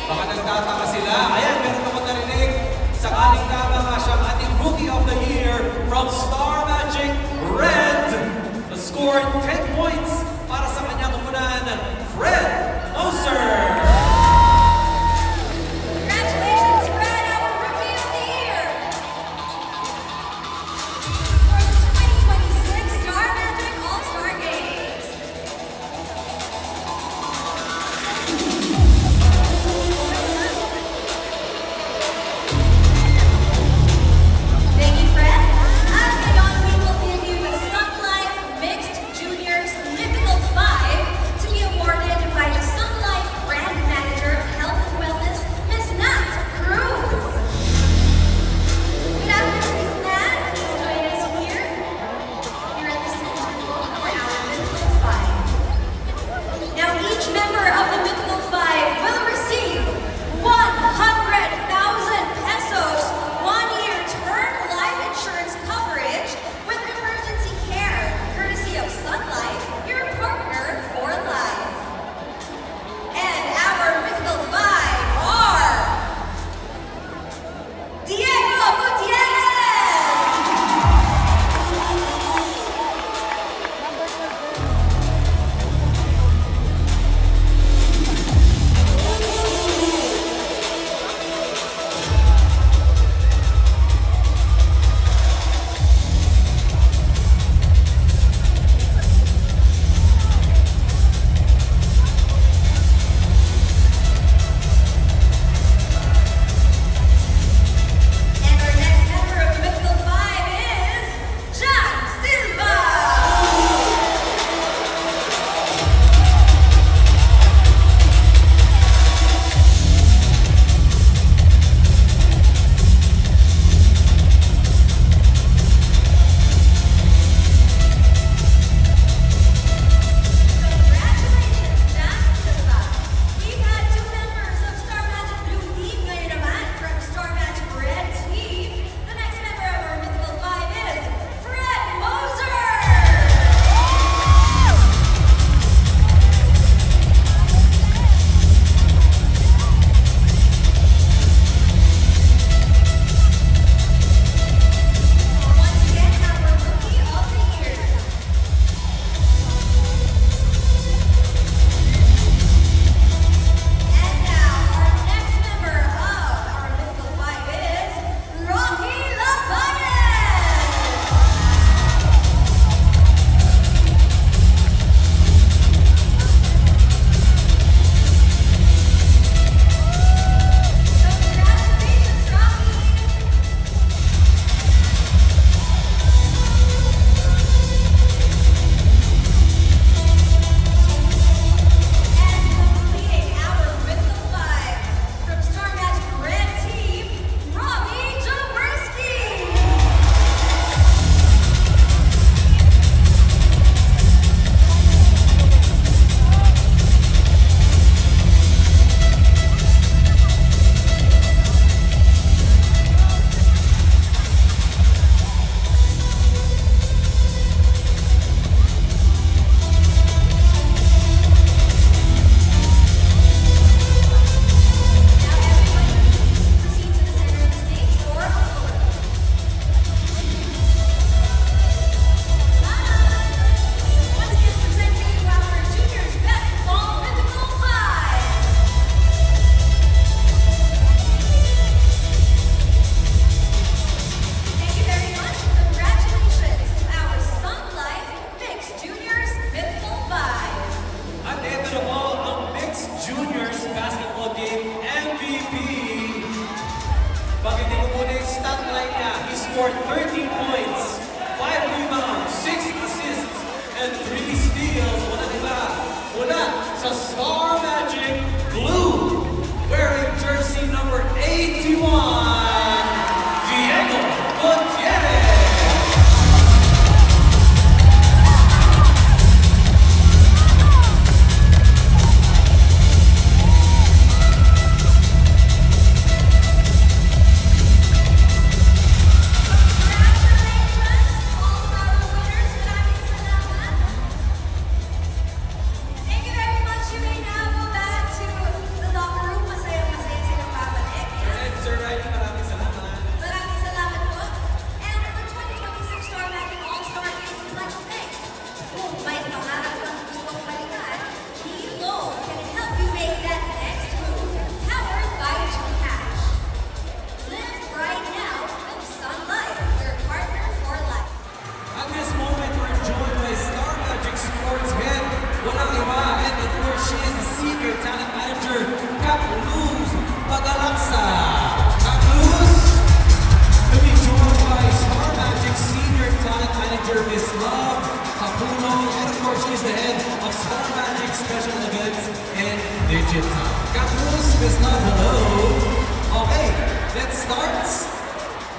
Baka nagtataka sila. Ayan, meron naman narinig. Sakaling tama nga siyang ating Rookie of the Year from Star Magic Red. Scored 10 points para sa kanyang kupunan, Fred Moser. Congratulations, Fred, our Rookie of the Year! For the 2026 Star Magic All-Star Games. Thank you, Fred. As ngayon, we will give you the Sun Life Mixed Juniors Mythical 5 to be awarded by the Sun Life Brand Manager of Health and Wellness, Ms. Nat Cruz. Good afternoon, Ms. Nat. Please join us here at the center for our Mythical 5. Now, each member of the Mythical 5 will receive 100,000 pesos, 1-year term life insurance coverage with emergency care, courtesy of Sun Life, your partner for life. And our Mythical 5 are Diego Gutierrez, and our next member of the Mythical 5 is Jan Silva. Congratulations, Jan Silva. We've had 2 members of Star Magic Blue Team ngayon naman from Star Magic Red Team. The next member of our Mythical 5 is Fred Moser. Once again, our Rookie of the Year. And now, our next member of our Mythical 5 is Rocky Labayan. Congratulations, Rocky! And completing our Mythical 5 from Star Magic Red Team, Robbie Jaworski. Now everyone, please proceed to the center of the stage for a photo. Once again, presenting you our Juniors Best Ball Mythical 5. Thank you very much. Congratulations to our Sun Life Mixed Juniors Mythical 5. At ito na po ang Mixed Juniors Basketball Game MVP. Pagdating ko muna yung stat line niya, he scored 13 points, 5 rebounds, 6 assists, and 3 steals. Wala diba? Mula sa Star Magic Blue, wearing jersey number 81, Diego Gutierrez. Congratulations! manager, Miss Love Capuno, and of course, she's the head of Star Magic Special Events and Digital. Capunos, Miss Love, hello. Okay, let's start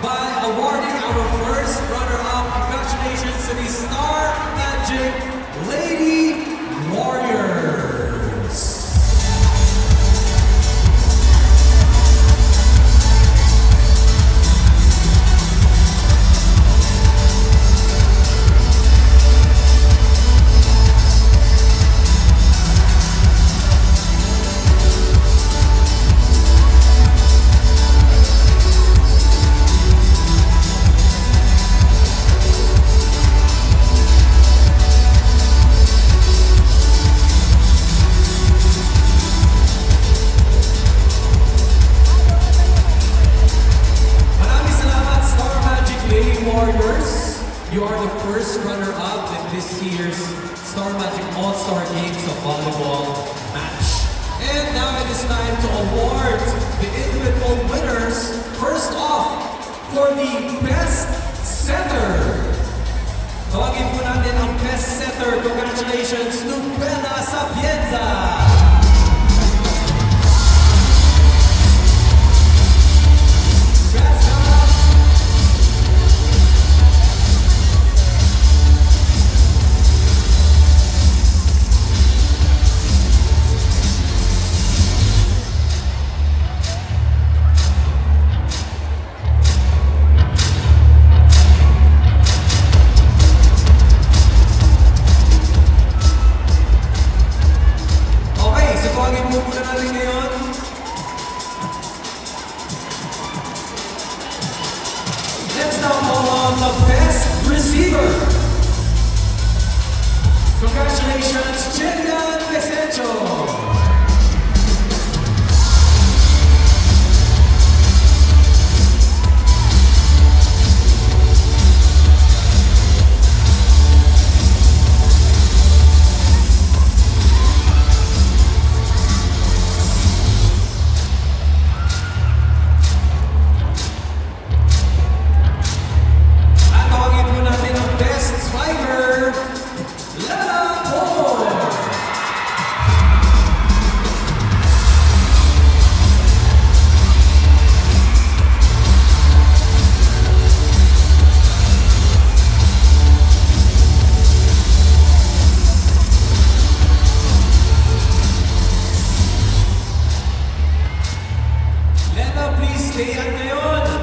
by awarding our first runner-up. Congratulations to the Star Magic Lady Warriors. You are the first runner-up in this year's Star Magic All-Star Games of Volleyball match. And now it is time to award the individual winners. First off, for the Best Setter. Tawagin po natin ang Best Setter. Congratulations to Bella Sapienza. Let's now call on the Best Receiver. Congratulations, Jillian Vicencio.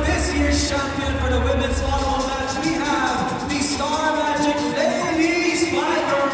This year's champion for the women's volleyball match, we have the Star Magic Lady Spikers.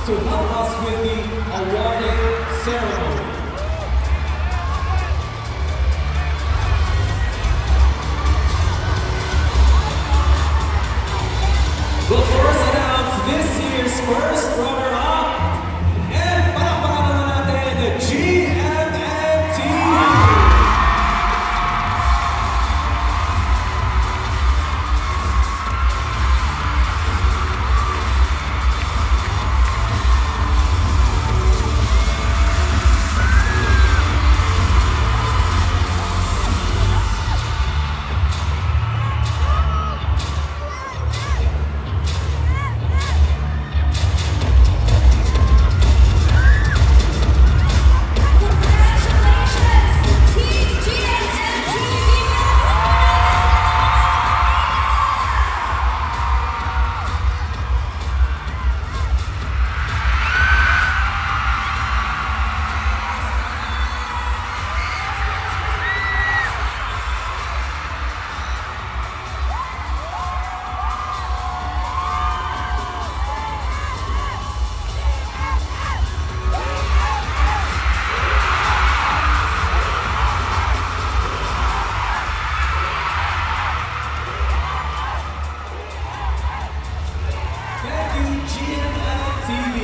to help us with the awarding ceremony. We'll first announce this year's first runner-up. And palakpakan naman natin the GMMTV. Congratulations, Team GMMTV! Thank you, GMMTV.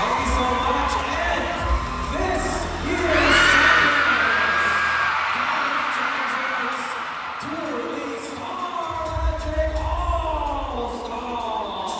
Thank you so much. And this year's champions, to the Star Magic All-Stars.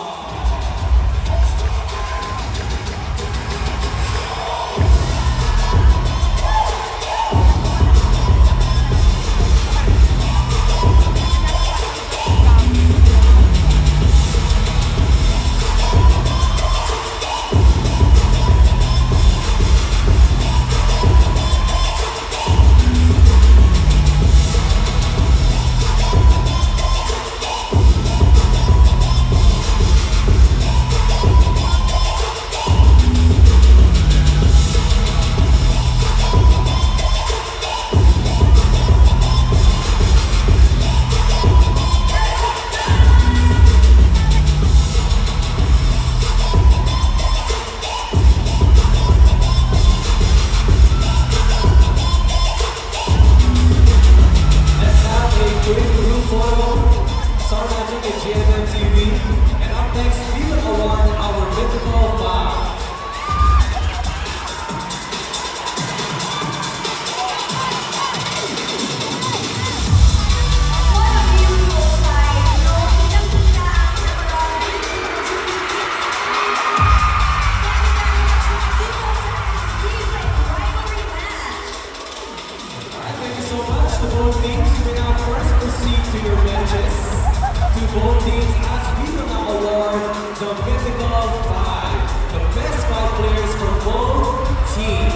Let's have a quick group photo. Star Magic and GMMTV. And up next, we will award our mythical five. What a beautiful sight, no? Kitang-kita ang nakarami ng rivalry match. Alright, thank you so much to both teams. You may now first proceed to your benches. To both teams, as we will now award the mythical five. The best five players for both teams.